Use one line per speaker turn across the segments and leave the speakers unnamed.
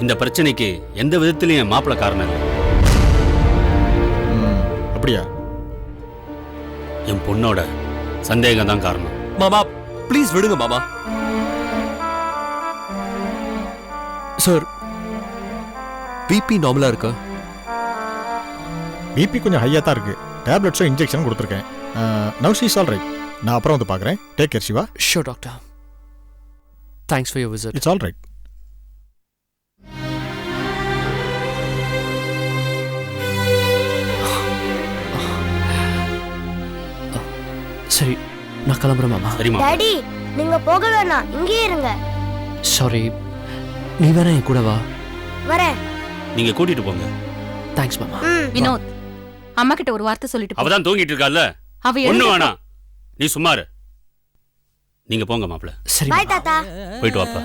இந்த பிரச்சனைக்கு எந்த விதத்திலையும் என் மாப்பிள்ளை காரணம் இல்லை.
அப்படியா?
என் பொண்ணோட சந்தேகம் தான் காரணம்.
மாமா ப்ளீஸ் விடுங்க மாமா. சார் பிபி நார்மலா இருக்கா?
பிபி கொஞ்சம் ஹையா தான் இருக்கு. டேப்லெட்ஸும் இன்ஜெக்ஷனும் கொடுத்துருக்கேன். Now she is all right. நான் அப்புறம் வந்து பார்க்குறேன். Take care Siva.
Sure doctor. Thanks for your visit.
It's all right.
சரி நான் கிளம்புறேன் மாமா.
சரிமா.
டாடி நீங்க போக வேணாம், இங்கே இருங்க.
சாரி, நீ வேணா என் கூட வா.
வரேன்.
நீங்க கூட்டிட்டு போங்க.
தேங்க்ஸ் மாமா.
வினோத், அம்மா கிட்ட ஒரு வார்த்தை சொல்லிட்டு போ.
அவதான் தூங்கிட்டு இருக்கால.
அவ
ஒண்ணு வேணாம், நீ சும்மாரு. நீங்க போங்க மாப்பிள்ள.
சரி
பாய் தாத்தா.
போயிட்டு வாப்பா.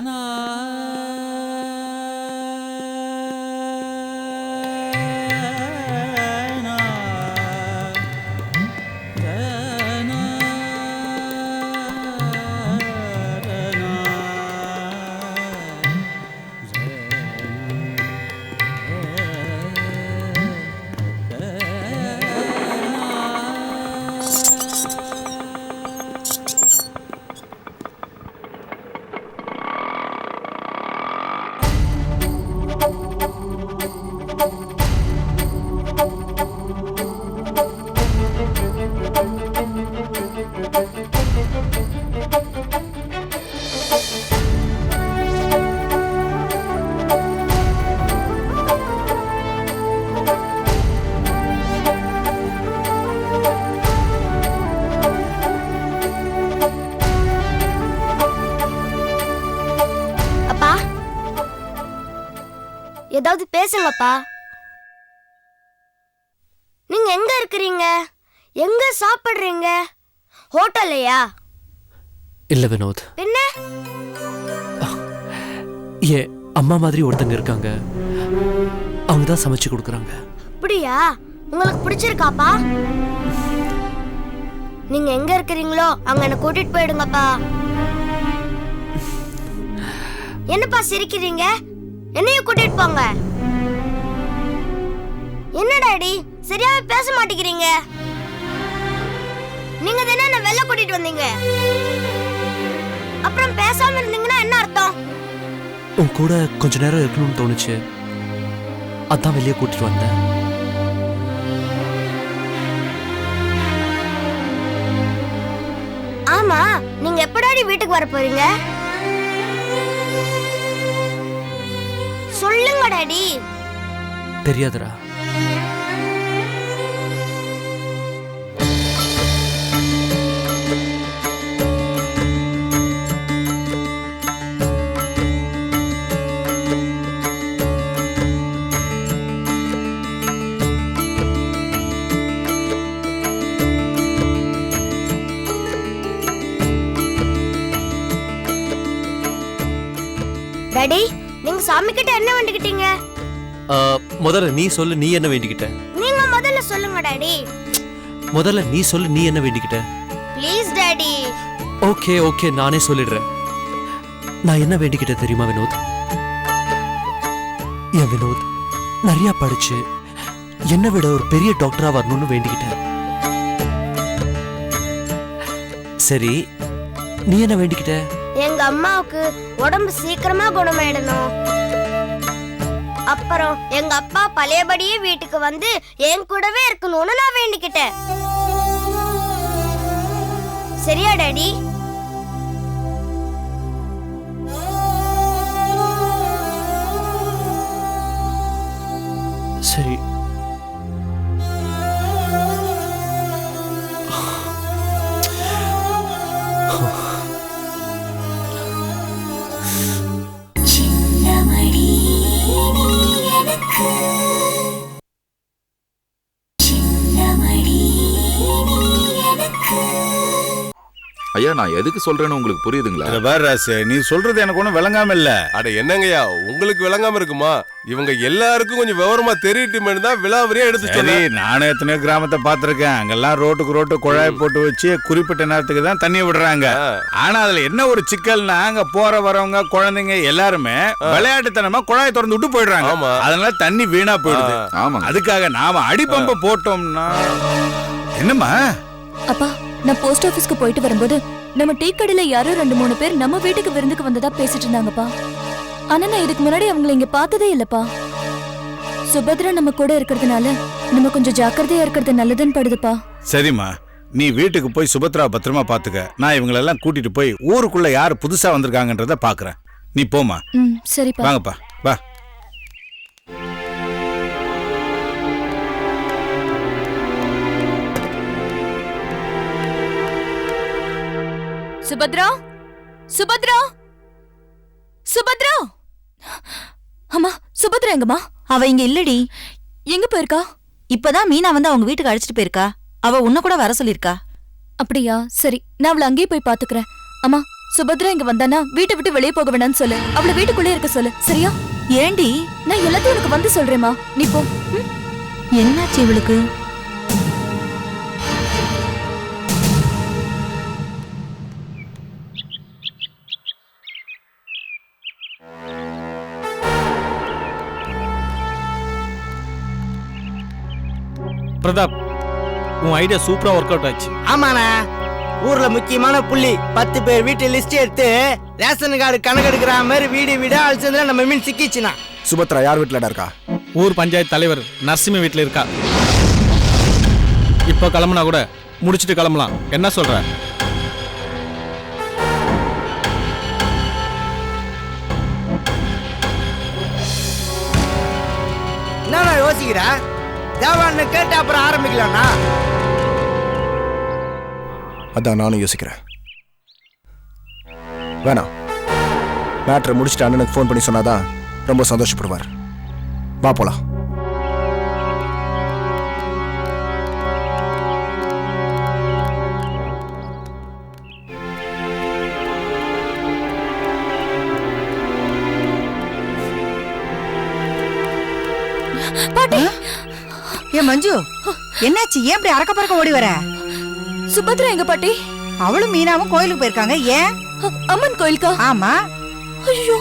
ஏதாவது பேசுங்கப்பா. நீங்க எங்க இருக்கிறீங்க? எங்க சாப்பிடுறீங்க? ஹோட்டல்லையா?
இல்ல வினோத்,
என்ன
ஏ அம்மா மாதிரி ஒருத்தங்க இருக்காங்க, அவங்க தான் சமைச்சு கொடுக்குறாங்க.
அப்படியா? உங்களுக்கு பிடிச்சிருக்காப்பா? நீங்க எங்க இருக்கிறீங்களோ அங்க என்ன கூட்டிட்டு போயிடுங்கப்பா. என்னப்பா சிரிக்கிறீங்க? என்னையும் கூட்டிட்டு போங்க. என்ன டாடி சரியாவே பேச மாட்டேங்கிறீங்க? நீங்க தானே என்ன வெளில கூட்டிட்டு வந்தீங்க, அப்புறம் பேசாம இருந்தீங்கன்னா என்ன அர்த்தம்?
உன் கூட கொஞ்ச நேரம் இருக்கணும்னு தோணுச்சு, அதான் வெளியே கூட்டிட்டு வந்தேன்.
ஆமா, நீங்க எப்படாடி வீட்டுக்கு வர போறீங்க? சொல்லுங்க டாடி.
தெரியாதுடா.
டாடி நீங்க சாமி கிட்ட என்ன வேண்டிக்கிட்டீங்க?
முதல்ல நீ சொல்லு, நீ என்ன வேண்டிக்கிட்ட?
நீங்க முதல்ல சொல்லுங்க டாடி.
முதல்ல நீ சொல்லு, நீ என்ன வேண்டிக்கிட்ட?
Please daddy.
ஓகே ஓகே, நானே சொல்லிடுறேன். நான் என்ன வேண்டிக்கிட்டேன் தெரியுமா வினோத்? என் வினோத் நிறைய படிச்சு என்னை விட ஒரு பெரிய டாக்டரா வரணும்னு வேண்டிக்கிட்டேன். சரி, நீ என்ன வேண்டிக்கிட்ட?
எங்க அம்மாவுக்கு உடம்பு சீக்கிரமா குணமாயிடணும். அப்புறம் எங்க அப்பா பழையபடியே வீட்டுக்கு வந்து என் கூடவே இருக்கணும்னு நான் வேண்டிக்கிட்டேன். சரியா டாடி?
சரி.
ஐயா ஐயா நான் எதுக்கு சொல்றேன்னு உங்களுக்கு புரியுதுங்களா?
இத பாரு ராசு, நீ சொல்றது எனக்கு ஒண்ணும் விளங்காம இல்ல.
அட என்னங்கய்யா உங்களுக்கு விளங்காம இருக்குமா? இவங்க எல்லாருக்கும் கொஞ்சம் விவரமா தெரியட்டுமே தான் விலாவரியா எடுத்து
சரி,
சொன்னேன்.
நானும் எத்தனையோ கிராமத்தை பார்த்திருக்கேன். அங்கெல்லாம் ரோட்டுக்கு ரோட்டு குழாய் போட்டு வச்சு குறிப்பிட்ட நேரத்துக்கு தான் தண்ணியை விடுறாங்க. ஆனா அதுல என்ன ஒரு சிக்கல்னா, அங்க போற வரவங்க குழந்தைங்க எல்லாருமே விளையாட்டுத்தனமா குழாயை திறந்து விட்டு போயிடுறாங்க. அதனால தண்ணி வீணா போயிடுது.
ஆமா,
அதுக்காக நாம அடிப்பம்ப போட்டோம்னா என்னம்மா?
அப்பா, நான் போஸ்ட் ஆபீஸ்க்கு போயிட்டு வரும்போது நம்ம டீ கடையில யாரோ 2-3 பேர் நம்ம வீட்டுக்கு விருந்துக்கு வந்ததா பேசிட்டு இருந்தாங்கப்பா. ஆனா நான் இதுக்கு முன்னாடி அவங்களை இங்க பார்த்ததே இல்லப்பா. சுபத்ரா நம்ம கூட இருக்கிறதுனால நம்ம கொஞ்சம் ஜாக்கிரதையா இருக்கிறது நல்லதுன்னு படுதுப்பா.
சரிம்மா, நீ வீட்டுக்கு போய் சுபத்ரா பத்திரமா பாத்துக்க. நான் இவங்களெல்லாம் கூட்டிட்டு போய் ஊருக்குள்ள யாரு புதுசா வந்திருக்காங்கன்றத பாக்குறேன். நீ போமா.
சரிப்பா.
வாங்கப்பா, வா.
சுபத்ரா, சுபத்ரா, சுபத்ரா. அம்மா, சுபத்ரா எங்கம்மா?
அவ இங்க இல்லடி.
எங்க போயிருக்கா?
இப்பதான் மீனா வந்து அவங்க வீட்டுக்கு அழைச்சிட்டு போயிருக்கா. அவ உன்ன கூட வர சொல்லிருக்கா.
அப்படியா? சரி, நான் அவளை அங்கேயே போய் பாத்துக்கிறேன். அம்மா, சுபத்ரா இங்க வந்தானா வீட்டை விட்டு வெளியே போக வேணாம்னு சொல்லு. அவளை வீட்டுக்குள்ளே இருக்க சொல்லு, சரியா?
ஏண்டி?
நான் எல்லாத்தையும் உனக்கு வந்து சொல்றேம்மா, நீ போ.
என்னாச்சு இவளுக்கு?
பிரதாப், உன் ஐடியா சூப்பரா ஒர்க் அவுட் ஆச்சு.
ஆமாண்ணா, ஊர்ல முக்கியமான புள்ளி 10 பேர் வீட்டு லிஸ்ட் எடுத்து ரேஷன் கார்டு கணக்கு எடுக்கிற மாதிரி வீடு வீடா அழிச்சதுல நம்ம மீன் சிக்கிச்சுனா.
சுபத்ரா யார் வீட்டுலடா இருக்கா?
ஊர் பஞ்சாயத்து தலைவர் நரசிம்ம வீட்டுல இருக்கா. இப்ப கிளம்புனா கூட முடிச்சிட்டு கிளம்பலாம். என்ன சொல்ற?
என்ன யோசிக்கிறா? தேவான்னு கேட்டு அப்புறம் ஆரம்பிக்கலாம்னா.
அதான் நானும் யோசிக்கிறேன். வேணாம், மேட்ரை முடிச்சுட்டு அண்ணனுக்கு ஃபோன் பண்ணி சொன்னாதான் ரொம்ப சந்தோஷப்படுவார். வா போலாம்.
பாட்டி, ஏ மஞ்சு, என்னாச்சு? ஏன் இப்படி அரக்க பறக்க ஓடி வர?
சுபத்ரா எங்க பாட்டி?
அவளும் மீனாவும் கோயிலுக்கு போயிருக்காங்க. ஏன்?
அம்மன் கோயிலுக்கா?
ஆமா.
ஐயோ,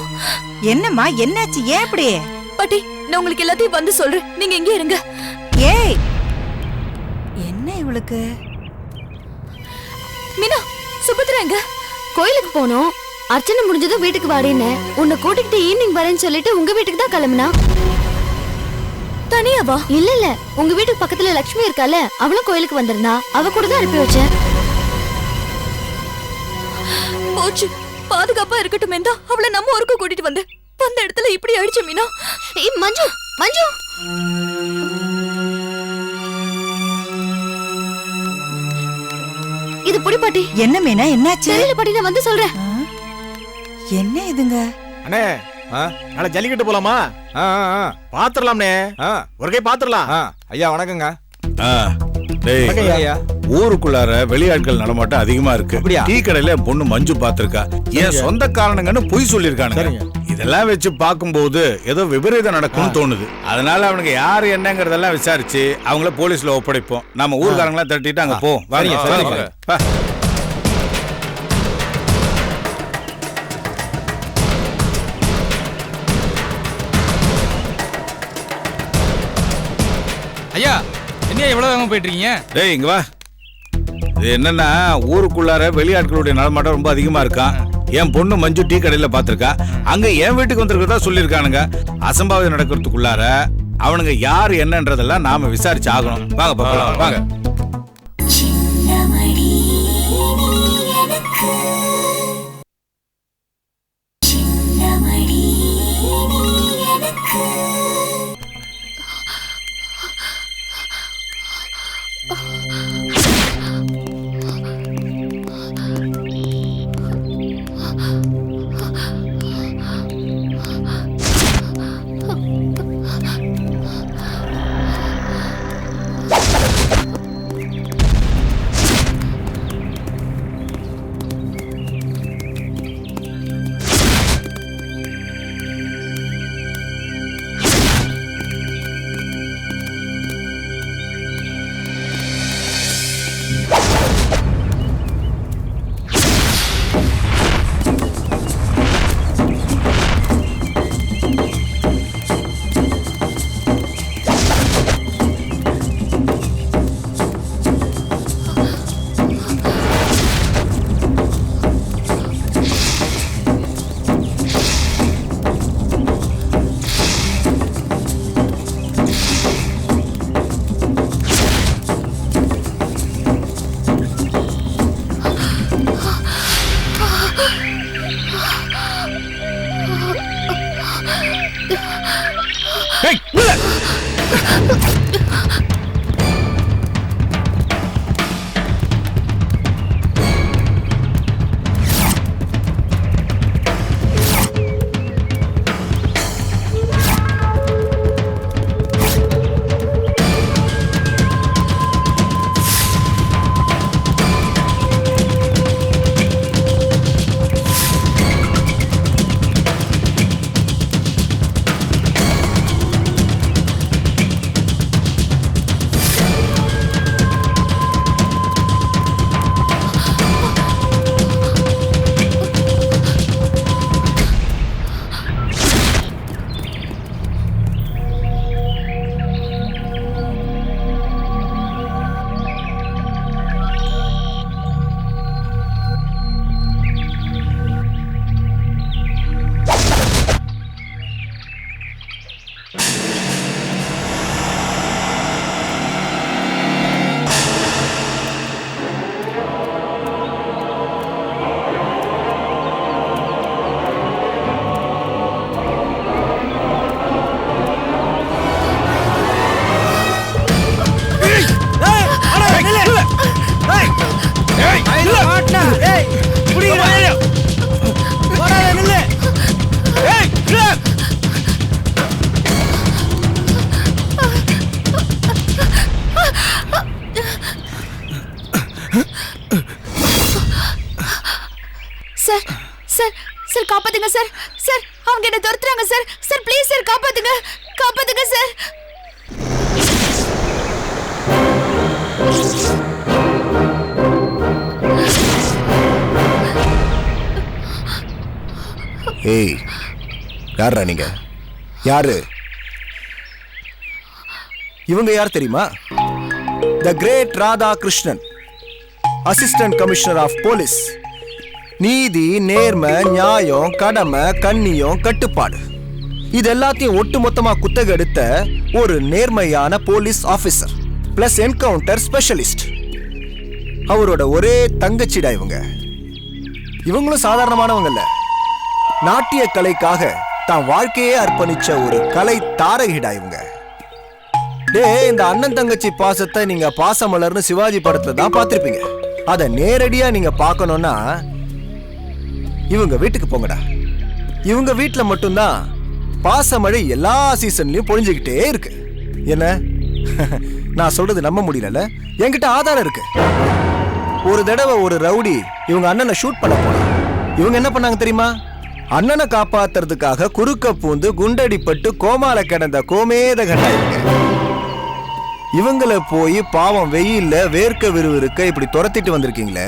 என்னம்மா, என்னாச்சு? ஏன் இப்படி?
பாட்டி, நான் உங்களுக்கு எல்லாத்தையும் வந்து சொல்றேன், நீங்க எங்கே இருங்க.
ஏய், என்ன இவளுக்கு?
மீனா, சுபத்ரா எங்க?
கோயிலுக்கு போனோம். அர்ச்சனை முடிஞ்சதும் வீட்டுக்கு வாடின்னு உன்னை கூட்டிக்கிட்டு ஈவினிங் வரேன்னு சொல்லிட்டு உங்க வீட்டுக்கு தான் கிளம்புனா.
தனியாவா?
இல்ல இல்ல, உங்க வீட்டுக்கு பக்கத்துல லட்சுமி இருக்கால, அவளும் கோயிலுக்கு வந்திருந்தா. அவ கூட தான் அனுப்பி வச்சேன்.
போச்சு, பாதுகாப்பா இருக்கட்டும் என்றா அவளை நம்ம ஊருக்கு கூட்டிட்டு வந்த இடத்துல இப்படி ஆயிடுச்சு மீனா.
ஏய் மஞ்சு, மஞ்சு, இது புடி பாட்டி.
என்ன மீனா, என்னாச்சு?
தெரியல பாட்டி, நான் வந்து சொல்றேன்.
என்ன இதுங்க?
அண்ணே, நாளை ஜல்லிக்கட்டு போலாமா? பாத்துடலாம்னே. ஒரு கை பாத்துடலாம்.
ஐயா வணக்கங்க.
ஊருக்குள்ளார வெளியாட்கள் நடமாட்டம் அதிகமா இருக்கு. டீ கடையில என் பொண்ணு மஞ்சு பாத்திருக்கா. என் சொந்த காரணங்கன்னு பொய் சொல்லிருக்கானுங்க. இதெல்லாம் வச்சு பார்க்கும்போது ஏதோ விபரீதம் நடக்கும்னு தோணுது. அதனால அவனுக்கு யாரு என்னங்கறதெல்லாம் விசாரிச்சு அவங்கள போலீஸ்ல ஒப்படைப்போம். நம்ம ஊர்காரங்களா தட்டிட்டு அங்க போ. வாங்க.
ஐயா, என்ன எவ்வளவு வேகமா போயிட்டு இருக்கீங்க?
டேய் இங்க வா. இது என்னன்னா, ஊருக்குள்ளார வெளியாட்களுடைய நடமாட்டம் ரொம்ப அதிகமா இருக்கான். என் பொண்ணு மஞ்சு டீ கடையில பாத்திருக்கா. அங்க என் வீட்டுக்கு வந்திருக்கிறதா சொல்லியிருக்கானுங்க. அசம்பாவிதம் நடக்கிறதுக்குள்ளார அவனுங்க யாரு என்னன்றதெல்லாம் நாம விசாரிச்சு ஆகணும். வாங்க பாக்கலாம், வாங்க.
சார் சார் சார் காப்பாத்துங்க சார் சார் அவங்க என்ன துரத்துறாங்க சார் சார் ப்ளீஸ் சார் காப்பாத்துங்க காப்பாத்துங்க சார்.
ஏய் யாரா நீங்க? யாரு இவங்க? யார் தெரியுமா? The great Radha Krishnan, assistant commissioner of police. நீதி, நேர்மை, நியாயம், கடமை, கண்ணியம், கட்டுப்பாடு இது எல்லாத்தையும் ஒட்டுமொத்தமா குத்தகை எடுத்த ஒரு நேர்மையான police officer plus encounter specialist. அவரோட ஒரே தங்கச்சிடா இவங்க. இவங்களும் சாதாரணமானவங்க இல்ல, நாட்டிய கலைக்காக தான் வாழ்க்கையே அர்ப்பணிச்ச ஒரு கலை தாரகிடா இவங்க. இந்த அண்ணன் தங்கச்சி பாசத்தை நீங்க பாசமலர்னு சிவாஜி படத்துல தான் பார்த்திருப்பீங்க. அதை நேரடியா நீங்க பார்க்கணும்னா இவங்க வீட்டுக்கு போங்கடா. இவங்க வீட்டுல மட்டும்தான் பாசமழை எல்லா சீசன்லயும் பொழிஞ்சுக்கிட்டே இருக்கு. என்ன நான் சொல்றது நம்ப முடியல? என்கிட்ட ஆதாரம் இருக்கு. ஒரு தடவை ஒரு ரவுடி இவங்க அண்ணனை ஷூட் பண்ண போனா இவங்க என்ன பண்ணாங்க தெரியுமா? அண்ணனை காப்பாத்துறதுக்காக குறுக்க பூந்து குண்டடிப்பட்டு கோமால கிடந்த கோமேத கண்டா இவங்கள போய் பாவம் வெயில்ல வேர்க்க விறுவிறுக்க இப்படி துரத்திட்டு வந்திருக்கீங்களே,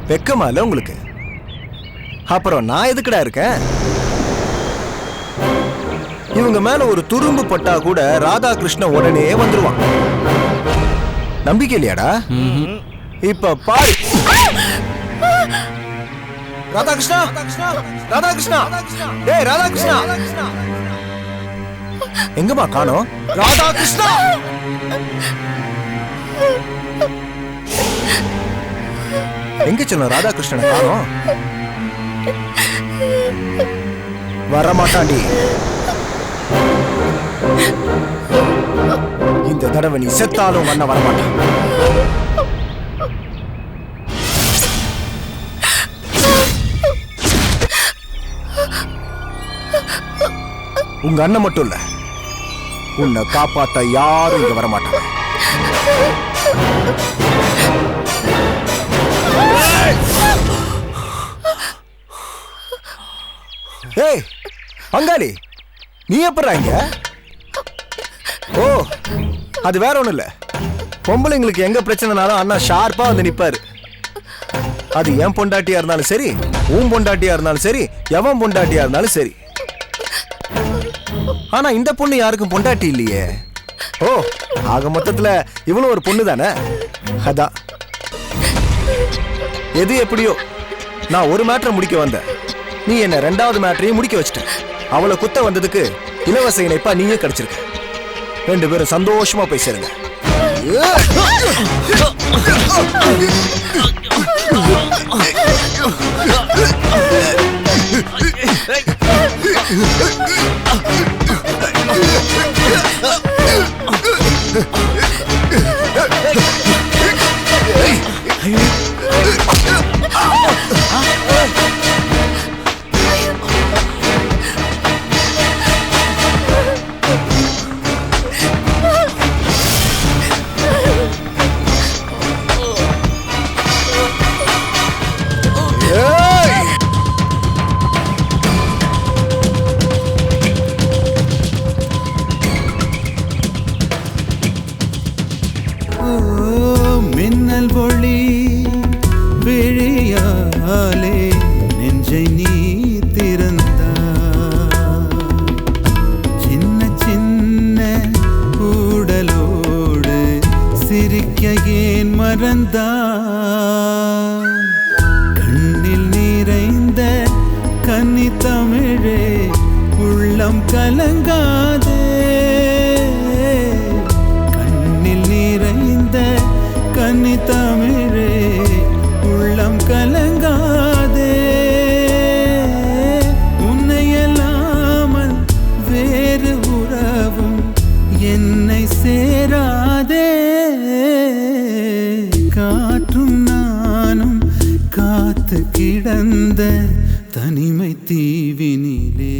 வெக்கமா இல்ல உங்களுக்கு? அப்புறம் நான் எதுக்குடா இருக்கேன்? இவங்க மேல ஒரு துரும்பு பட்டா கூட ராதாகிருஷ்ணன் உடனே வந்துருவான். நம்பிக்கை இல்லையாடா? இப்ப பாரு. ராதாகிருஷ்ணா, ராதாகிருஷ்ணா, டேய் ராதாகிருஷ்ணா, எங்கம்மா காணோம்? ராதாகிருஷ்ணா, எங்க சொன்ன ராதாகிருஷ்ணனை காணோம்? வரமாட்டாண்டி. இந்த தடவை நீ செத்தாலும் வண்ண வரமாட்டான். உங்க அண்ணன் மட்டும் இல்ல, உன்னை காப்பாத்த யாரும் இங்க வரமாட்டாங்க. ஏய் பங்காளி, நீ எப்படா இங்க? ஓ அது வேற ஒண்ணும் இல்ல, பொம்பளைங்களுக்கு எங்க பிரச்சனைனாலும் அண்ணா ஷார்ப்பா வந்து நிப்பாரு. அது என் பொண்டாட்டியா இருந்தாலும் சரி, உன் பொண்டாட்டியா இருந்தாலும் சரி, எவன் பொண்டாட்டியா இருந்தாலும் சரி. ஆனா இந்த பொண்ணு யாருக்கும் பொண்டாட்டி இல்லையே. ஓ ஆக மொத்தத்துல இவளும் ஒரு பொண்ணு தானே. அதான் எது எப்படியோ நான் ஒரு மேட்டரை முடிக்க வந்தேன், நீ என்ன ரெண்டாவது மேட்டரையும் முடிக்க வச்சிட்ட. அவளை குத்த வந்ததுக்கு இலவச இணைப்பா நீயே கிடைச்சிருக்க. ரெண்டு பேரும் சந்தோஷமா போய் சேருங்க.
அன்பாலே நெஞ்சை நீ திறந்தாய். சின்ன சின்ன கூடலோடு சிரிக்க ஏன் மறந்தாய்? கண்ணில் நிறைந்த கன்னி தமிழே உள்ளம் கலங்காதே. கண்ணில் நிறைந்த கன்னி தமிழே உள்ளம் கலங்காதே. உன்னையல்லாமல் வேறு உறவும் என்னை சேராதே. காற்றும் நானும் காத்து கிடந்த தனிமை தீவினிலே